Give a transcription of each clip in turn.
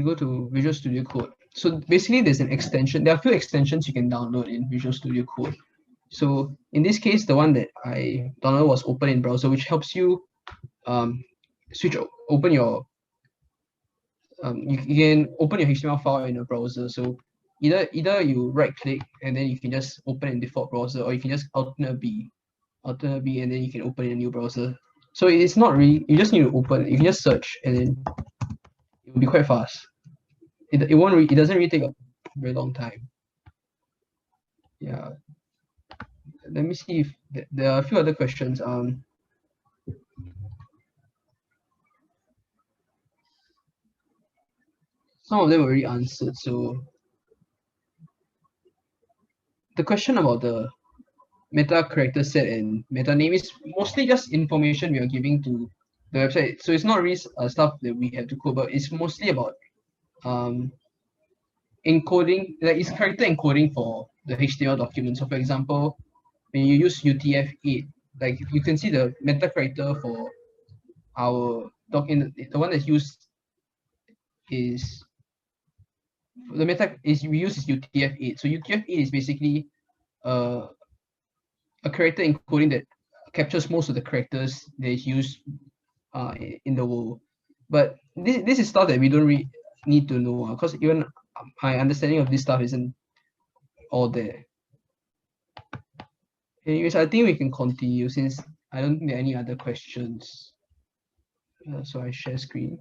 go to Visual Studio Code. So basically there's an extension. There are a few extensions you can download in Visual Studio Code. So in this case, the one that I downloaded was open in browser, which helps you open your you can open your HTML file in a browser. So either you right click and then you can just open in default browser, or you can just alternate B, and then you can open in a new browser. So it's not really, you just need to open, you can just search and then it will be quite fast. It doesn't really take a very long time. Yeah. Let me see if there are a few other questions. Some of them were already answered. So the question about the meta character set and meta name is mostly just information we are giving to the website. So it's not really stuff that we have to code, but it's mostly about encoding, like it's character encoding for the HTML document. So for example, when you use UTF-8, like you can see the meta character for our document, the one that's used is the meta is we use is UTF-8. So UTF-8 is basically a character encoding that captures most of the characters that is used in the world. But this is stuff that we don't really need to know, because even my understanding of this stuff isn't all there. Anyways, I think we can continue since I don't think there are any other questions. So I share screen.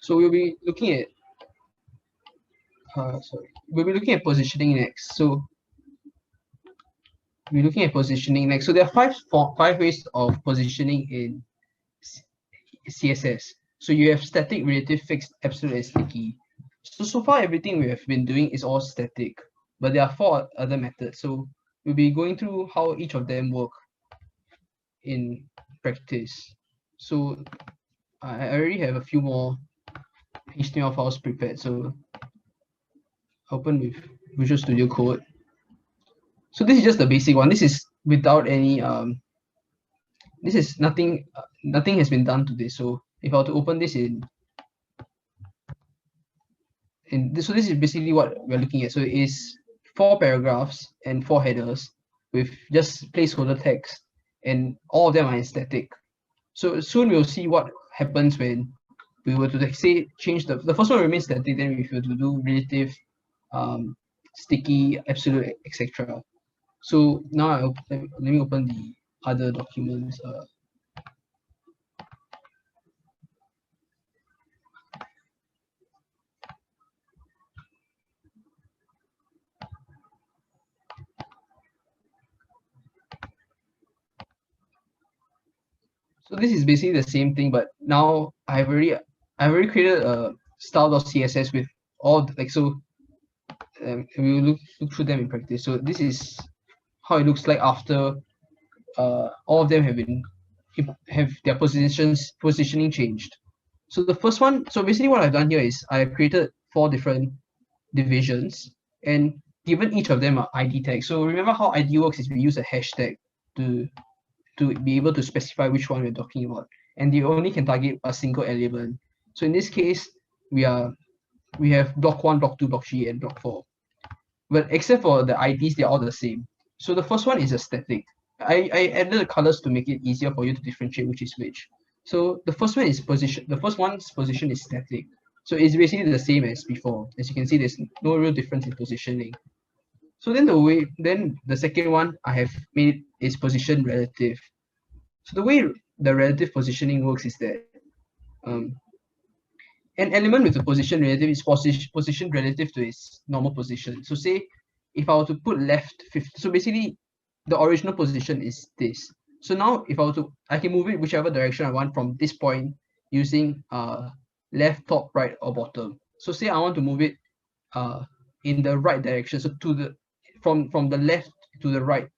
So we'll be looking at we'll be looking at positioning next. So we're looking at positioning next. So there are five ways of positioning in CSS. So you have static, relative, fixed, absolute, and sticky. So far everything we have been doing is all static, but there are 4 other methods. So we'll be going through how each of them work in practice. So I already have a few more HTML files prepared. So open with Visual Studio Code. So this is just the basic one. This is without any this is nothing has been done to this. So if I were to open this so this is basically what we're looking at. So it is 4 paragraphs and 4 headers with just placeholder text, and all of them are static. So soon we'll see what happens when we were to, like, say, change the first one remains static, then we were to do relative, sticky, absolute, etc. So now let me open the other documents. So this is basically the same thing, but now I've already created a style.css with all we will look through them in practice. So this is how it looks like after all of them have their positioning changed. So the first one, so basically what I've done here is I created 4 different divisions and given each of them an ID tag. So remember how ID works is we use a hashtag to be able to specify which one we're talking about, and you only can target a single element. So in this case, we have block 1, block 2, block 3, and block 4. But except for the IDs, they're all the same. So the first one is a static. I added the colors to make it easier for you to differentiate which is which. So the first one is position. The first one's position is static. So it's basically the same as before. As you can see, there's no real difference in positioning. So then the second one I have made is position relative. So the way the relative positioning works is that an element with a position relative is positioned relative to its normal position. So say if I were to put left 50, so basically the original position is this. So now if I can move it whichever direction I want from this point using left, top, right, or bottom. So say I want to move it in the right direction. So from the left to the right,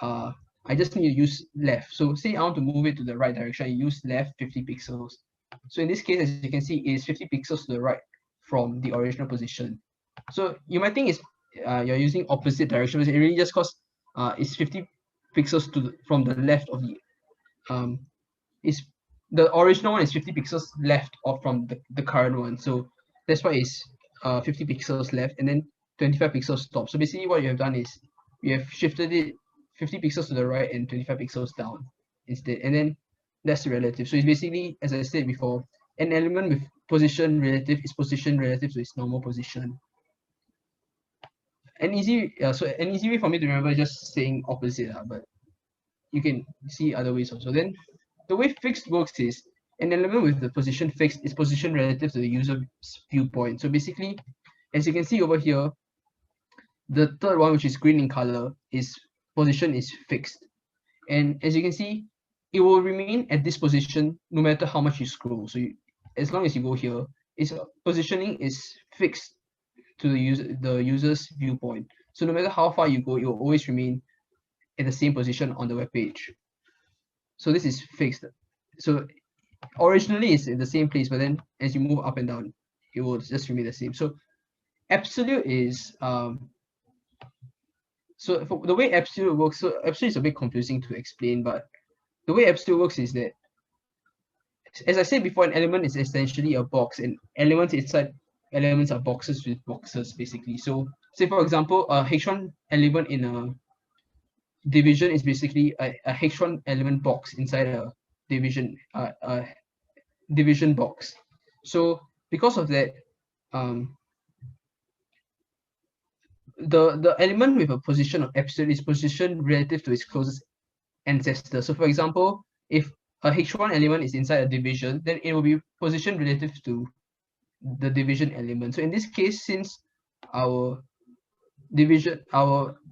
I just need to use left. So say I want to move it to the right direction, I use left 50 pixels. So in this case, as you can see, it is 50 pixels to the right from the original position. So you might think it's you're using opposite direction, but it really just because it's 50 pixels from the left of the um is the original one is 50 pixels left of from the current one. So that's why it's 50 pixels left and then 25 pixels top. So basically what you have done is you have shifted it 50 pixels to the right and 25 pixels down instead. And then that's relative. So it's basically, as I said before, an element with position relative is position relative to its normal position. So an easy way for me to remember is just saying opposite, but you can see other ways also. Then the way fixed works is an element with the position fixed is position relative to the user's viewpoint. So basically, as you can see over here, the third one, which is green in color, is position is fixed. And as you can see, it will remain at this position no matter how much you scroll. So as long as you go here, its positioning is fixed to the user's viewpoint. So no matter how far you go, it will always remain at the same position on the web page. So this is fixed. So originally it's in the same place, but then as you move up and down, it will just remain the same. So absolute is so for the way absolute works, so absolute is a bit confusing to explain, but the way absolute works is that, as I said before, an element is essentially a box, and elements inside elements are boxes with boxes basically. So say for example, a H1 element in a division is basically a H1 element box inside a division box. So because of that, the element with a position of absolute is positioned relative to its closest ancestor. So for example, if a H1 element is inside a division, then it will be positioned relative to the division element. So in this case, since our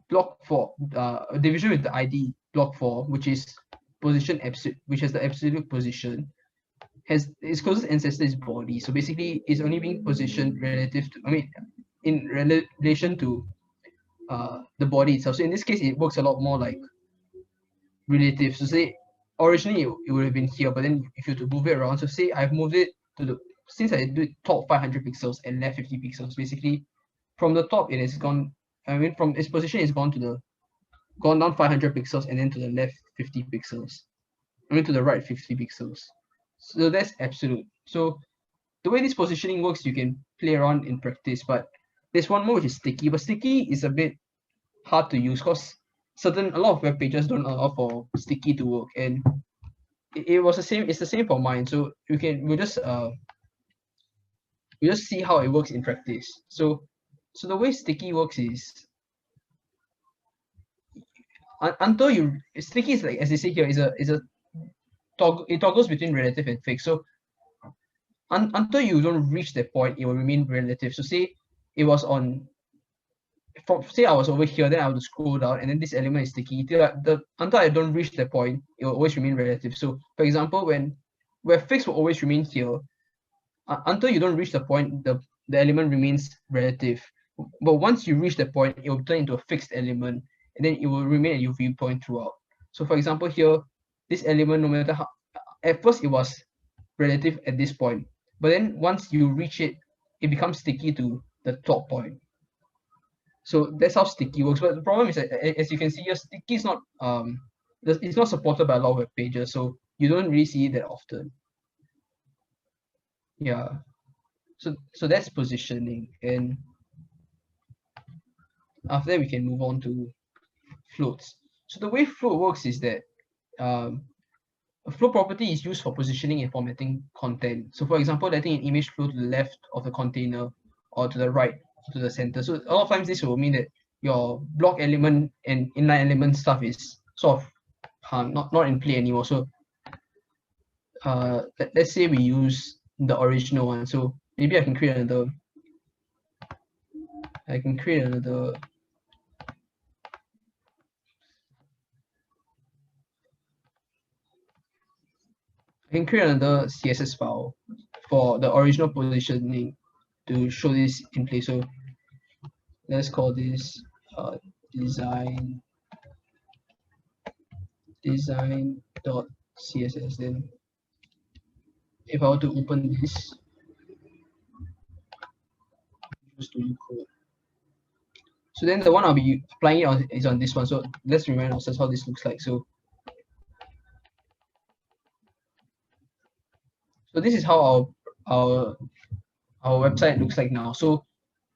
block 4, division with the ID block 4, which is position absolute, which has the absolute position, has its closest ancestor is body. So basically, it's only being positioned relative to, in relation to the body itself. So in this case, it works a lot more like relative. So say originally it would have been here, but then if you were to move it around, so say I've moved it to the, since I do top 500 pixels and left 50 pixels, basically from the top it has gone, from its position it's gone down 500 pixels and then to the left 50 pixels. To the right 50 pixels. So that's absolute. So the way this positioning works, you can play around in practice, but there's one more which is sticky, but sticky is a bit hard to use because a lot of web pages don't allow for sticky to work, and it's the same for mine. So we'll just see how it works in practice. So the way sticky works is sticky is like, as they say here, is a toggle, it toggles between relative and fixed. So until you don't reach that point, it will remain relative. So say it was on, say I was over here, then I will scroll down, and then this element is sticky. Until I don't reach that point, it will always remain relative. So for example, where fixed will always remain here, until you don't reach the point, the element remains relative. But once you reach the point, it will turn into a fixed element, and then it will remain at your viewpoint throughout. So for example here, this element, no matter how, at first it was relative at this point, but then once you reach it, it becomes sticky to the top point. So that's how sticky works. But the problem is that, as you can see here, sticky is not it's not supported by a lot of web pages, so you don't really see it that often. Yeah. So that's positioning, and after that we can move on to floats. So the way float works is that a float property is used for positioning and formatting content. So for example, letting an image flow to the left of the container or to the right to the center. So a lot of times this will mean that your block element and inline element stuff is sort of not in play anymore. So let's say we use the original one. So maybe I can create another I can create another CSS file for the original positioning to show this in place. So let's call this design.css. Then if I were to open this, Studio Code. So then the one I'll be applying it on is on this one. So let's remind ourselves how this looks like. So this is how our website looks like now. So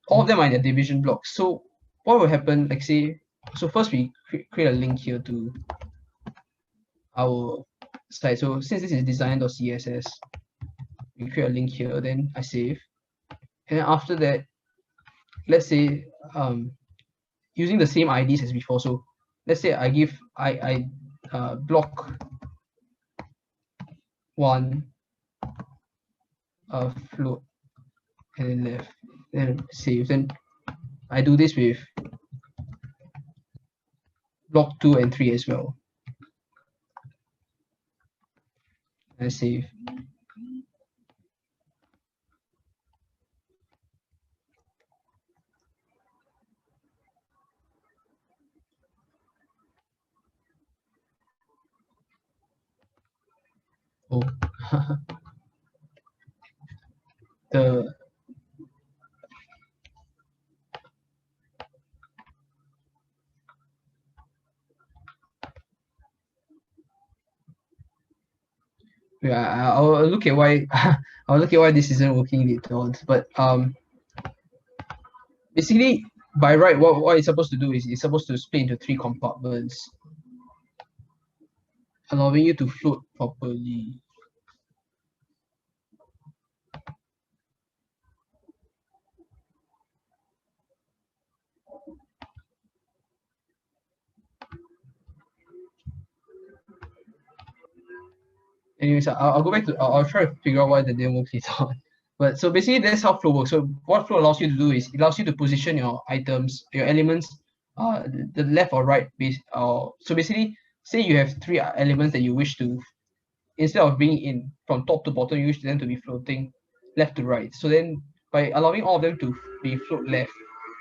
all of them are in the division blocks. So what will happen, like say, so first we create a link here to our site. So since this is design.css, we create a link here, then I save. And then after that, let's say using the same IDs as before. So let's say I give block one float and then left, then save. Then I do this with block 2 and 3 as well. And save. Oh, the yeah, I'll look at why I'll look at why this isn't working later on. But basically by right, what it's supposed to do is it's supposed to split into 3 compartments, allowing you to float properly. Anyways, I'll go back to I'll try to figure out why that didn't work later on. But so basically that's how flow works. So what flow allows you to do is it allows you to position your items, your elements, the left or right base. So basically, say you have 3 elements that you wish to, instead of being in from top to bottom, you wish them to be floating left to right. So then by allowing all of them to be float left,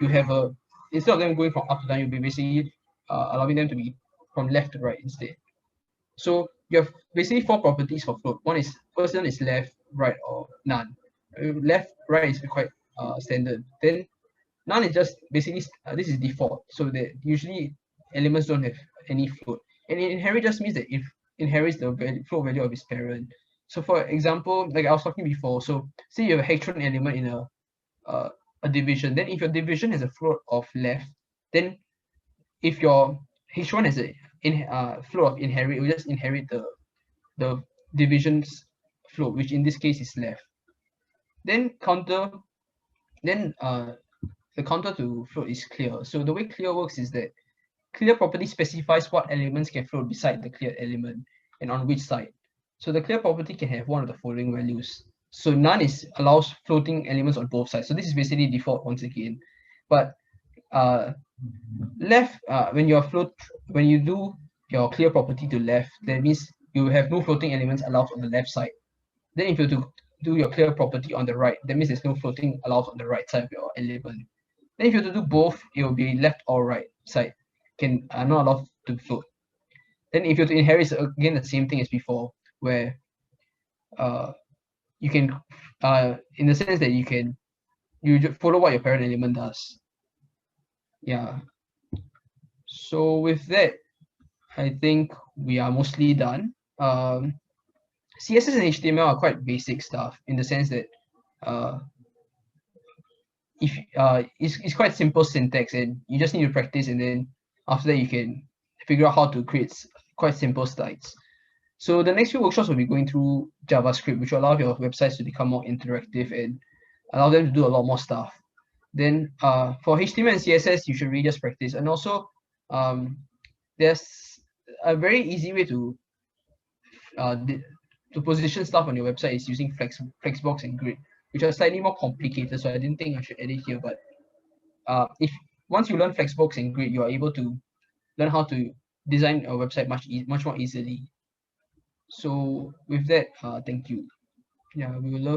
you have a, instead of them going from up to down, you'll be basically allowing them to be from left to right instead. So you have basically 4 properties for float. First one is left, right, or none. Left, right is quite standard. Then none is just basically this is default. So that usually elements don't have any float. And inherit just means that if inherits the float value of its parent. So for example, like I was talking before, so say you have a hatron element in a division. Then if your division has a float of left, then if your H1 has a float of inherit, it will just inherit the division's float, which in this case is left. Then the counter to float is clear. So the way clear works is that clear property specifies what elements can float beside the cleared element and on which side. So the clear property can have one of the following values. So none allows floating elements on both sides. So this is basically default once again. But left, when you do your clear property to left, that means you have no floating elements allowed on the left side. Then if you do your clear property on the right, that means there's no floating allowed on the right side of your element. Then if you have to do both, it will be left or right side can are not allowed to float. Then if you have to inherit, it's again the same thing as before, where you can in the sense that you follow what your parent element does. Yeah. So with that, I think we are mostly done. CSS and HTML are quite basic stuff in the sense that if it's quite simple syntax and you just need to practice, and then after that you can figure out how to create quite simple slides. So the next few workshops will be going through JavaScript, which will allow your websites to become more interactive and allow them to do a lot more stuff. Then for HTML and CSS, you should really just practice. And also there's a very easy way to position stuff on your website is using Flexbox and Grid, which are slightly more complicated. So I didn't think I should add it here. But if once you learn Flexbox and Grid, you are able to learn how to design a website much more easily. So with that, thank you. Yeah, we will learn.